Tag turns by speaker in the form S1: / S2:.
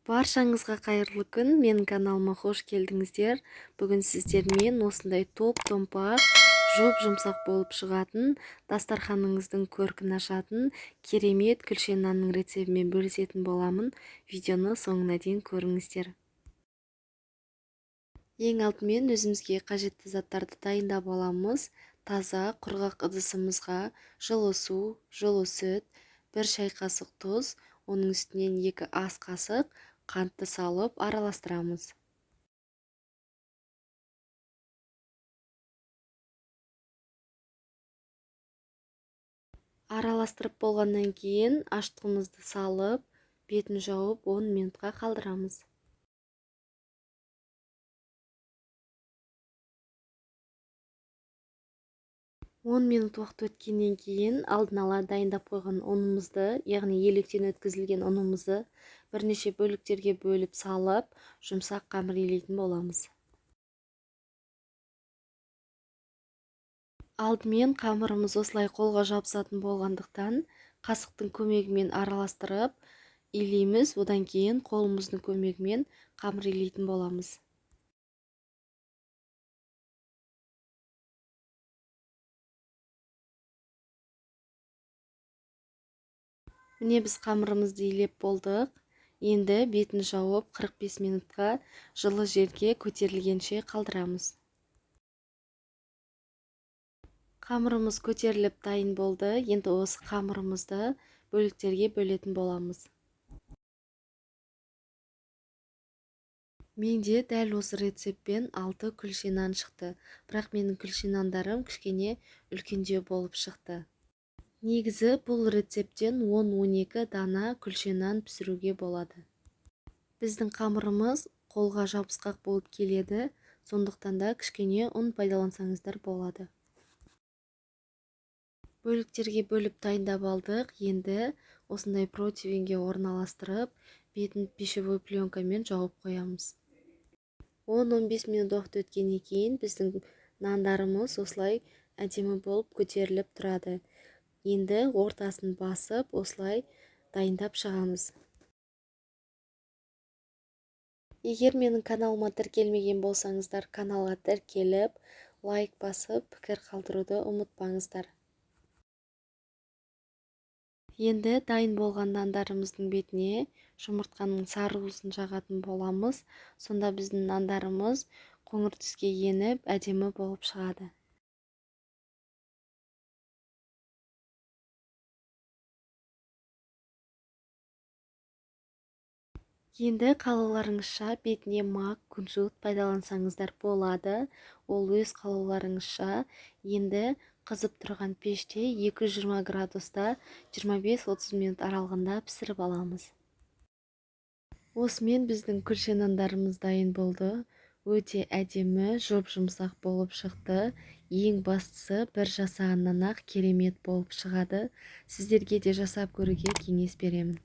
S1: Баршаңызға қайырлы күн, менің каналыма қош келдіңіздер. Бүгін сіздермен осындай топ-томпақ, жоп-жұмсақ болып шығатын, дастарханыңыздың көркін ашатын керемет күлшен нанның рецебімен бөлісетін боламын. Видеоны соңына дейін көріңіздер. Ең алдымен өзімізге қажетті заттарды дайындап аламыз. Таза, құрғақ ыдысымызға жылы су, жылы сүт, 1 шай қасық тұз, оның үстінен 2 ас қасық қантты салып араластырамыз. Араластырып болғаннан кейін аштығымызды салып, бетін жауып 10 минутқа қалдырамыз. Он минут уақыт өткеннен кейін алдын ала дайындап қойған ұнымызды, яғни електен өткізілген ұнымызды бірнеше бөліктерге бөліп салып, жұмсақ қамыр илейтін боламыз. Алдымен қамырымыз осылай қолға жабысатын болғандықтан, қасықтың көмегімен араластырып илейміз, одан кейін қолымыздың көмегімен қамыр илейтін боламыз. Міне біз қамырымызды илеп болдық. Енді бетін жауып 45 минутқа жылы жерге көтерілгенше қалдырамыз. Қамырымыз көтеріліп дайын болды. Енді осы қамырымызды бөліктерге бөлетін боламыз. Менде дәл осы рецептпен 6 күлше нан шықты. Бірақ менің күлше нандарым кішкене үлкендеу болып шықты. Негізі бұл рецептен 10-12 дана күлше нан пісіруге болады. Біздің қамырымыз қолға жабысқақ болып келеді, сондықтан да кішкене ұн пайдалансаңыздар болады. Бөліктерге бөліп дайындап алдық. Енді осындай противенге орналастырып, бетін пищевой пленкамен жауып қоямыз. 10-15 минут уақыт өткеннен кейін біздің нандарымыз осылай әдемі болып көтеріліп тұрады. Енді ортасын басып, осылай дайындап шығамыз. Егер менің каналыма тіркелмеген болсаңыздар, каналға тіркеліп, лайк басып, пікір қалдыруды ұмытпаңыздар. Енді дайын болған нандарымыздың бетіне жұмыртқаның сары уысын жағатын боламыз. Сонда біздің нандарымыз қоңыр түске еніп, әдемі болып шығады. Енді қалауларыңызша бетіне мак, күнжіт пайдалансаңыздар болады. Ол өз қалауларыңызша. Енді қызып тұрған пеште 220 градуста 25-30 минут аралығында пісіріп аламыз. Осымен біздің күлше нандарымыз дайын болды. Өте әдемі, жоп-жұмсақ болып шықты. Ең бастысы бір жасағаннан-ақ керемет болып шығады. Сіздерге де жасап көруге кеңес беремін.